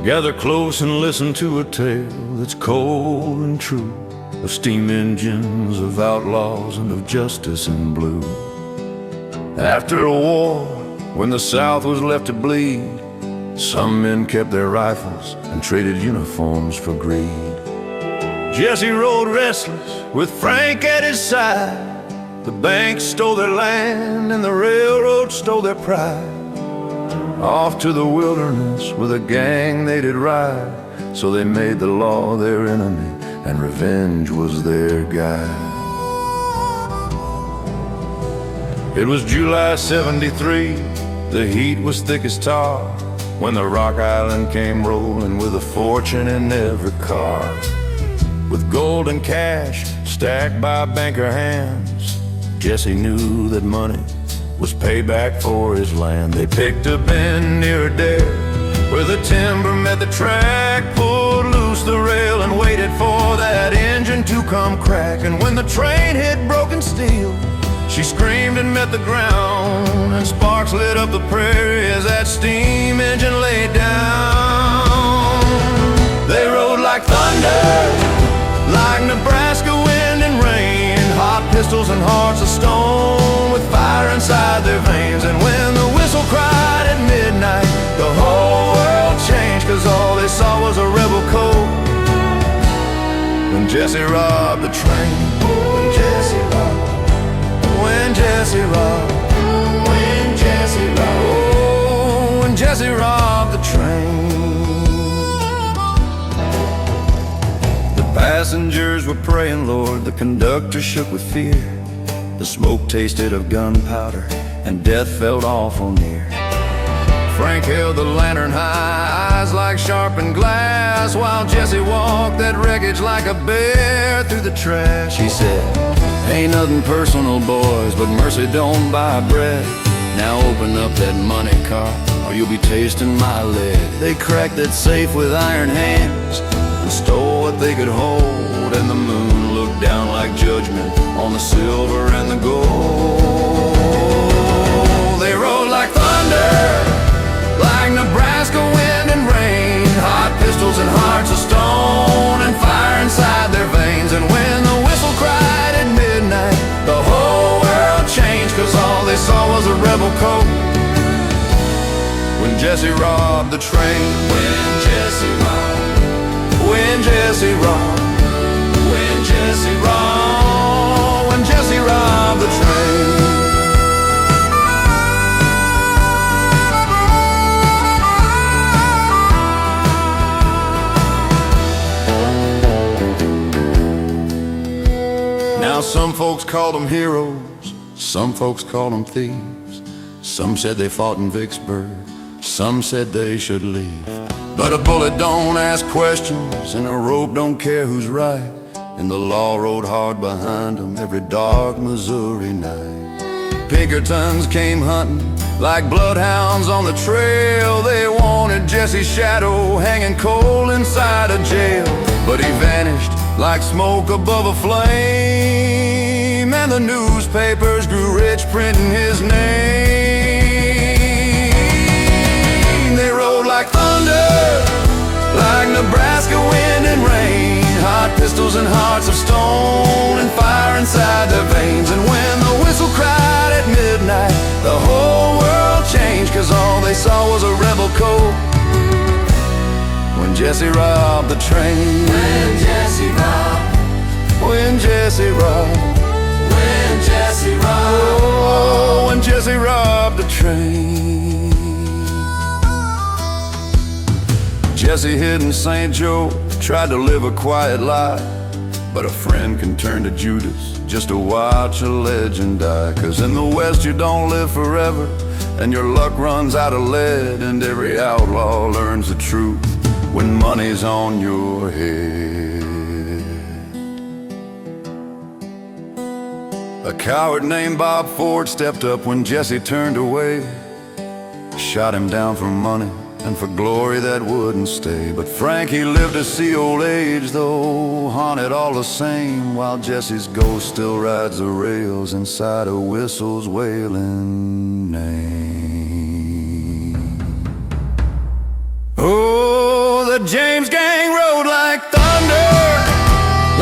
Gather close and listen to a tale that's cold and true, of steam engines, of outlaws, and of justice in blue. After a war, when the South was left to bleed, some men kept their rifles and traded uniforms for greed. Jesse rode restless with Frank at his side. The banks stole their land and the railroad stole their pride. Off to the wilderness with a gang they did ride. So they made the law their enemy and revenge was their guide. It was July '73, the heat was thick as tar, when the Rock Island came rolling with a fortune in every car. With gold and cash stacked by banker hands, Jesse knew that money was payback for his land. They picked a bend near Adair, where the timber met the track, pulled loose the rail and waited for that engine to come crack. And when the train hit broken steel, she screamed and met the ground, and sparks lit up the prairie as that steam engine laid down. They rode like thunder, like Nebraska wind and rain, hot pistols and hearts of stone with fire inside their veins. And when the whistle cried at midnight, the whole world changed, 'cause all they saw was a rebel coat. When Jesse robbed the train, when Jesse robbed, when Jesse robbed, when Jesse robbed, oh, when Jesse robbed the train. Passengers were praying, Lord, the conductor shook with fear. The smoke tasted of gunpowder and death felt awful near. Frank held the lantern high, eyes like sharpened glass, while Jesse walked that wreckage like a bear through the trash. He said, ain't nothing personal, boys, but mercy don't buy bread. Now open up that money car or you'll be tasting my lead. They cracked that safe with iron hands and stole what they could hold, and the moon looked down like judgment on the silver and the gold. They rode like thunder, like Nebraska wind and rain, hot pistols and hearts of stone and fire inside their veins. And when the whistle cried at midnight, the whole world changed, 'cause all they saw was a rebel coat. When Jesse robbed the train, when Jesse robbed, when Jesse robbed, when Jesse robbed, when Jesse robbed the train. Now some folks called them heroes, some folks called them thieves. Some said they fought in Vicksburg, some said they should leave. But a bullet don't ask questions, and a rope don't care who's right, and the law rode hard behind them every dark Missouri night. Pinkertons came hunting like bloodhounds on the trail. They wanted Jesse's shadow hanging cold inside a jail, but he vanished like smoke above a flame, and the newspapers grew rich printing his name. They rode like thunder, like Nebraska wind and rain, hot pistols and hearts of stone and fire inside their veins. And when the whistle cried at midnight, the whole world changed, 'cause all they saw was a rebel coat. When Jesse robbed the train, when Jesse robbed, when Jesse robbed, when Jesse robbed, oh, when Jesse robbed the train. Jesse hid in St. Joe, tried to live a quiet life, but a friend can turn to Judas just to watch a legend die. 'Cause in the West you don't live forever, and your luck runs out of lead, and every outlaw learns the truth when money's on your head. A coward named Bob Ford stepped up when Jesse turned away, shot him down for money and for glory that wouldn't stay. But Frank, he lived to see old age, though haunted all the same, while Jesse's ghost still rides the rails inside a whistle's wailing name. Oh, James gang rode like thunder,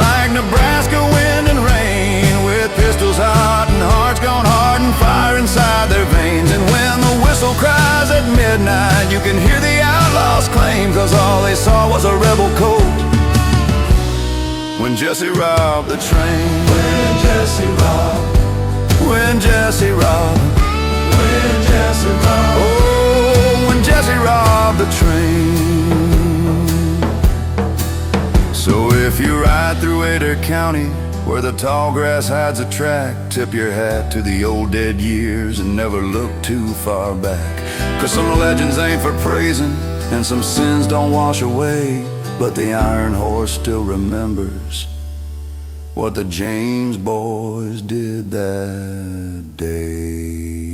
like Nebraska wind and rain, with pistols hot and hearts gone hard and fire inside their veins. And when the whistle cries at midnight, you can hear the outlaws claim, 'cause all they saw was a rebel coat when Jesse robbed the train. When Jesse robbed, when Jesse robbed, when Jesse robbed, oh, when Jesse robbed the train. So if you ride through Adair County, where the tall grass hides a track, tip your hat to the old dead years and never look too far back. 'Cause some legends ain't for praising, and some sins don't wash away, but the Iron Horse still remembers what the James boys did that day.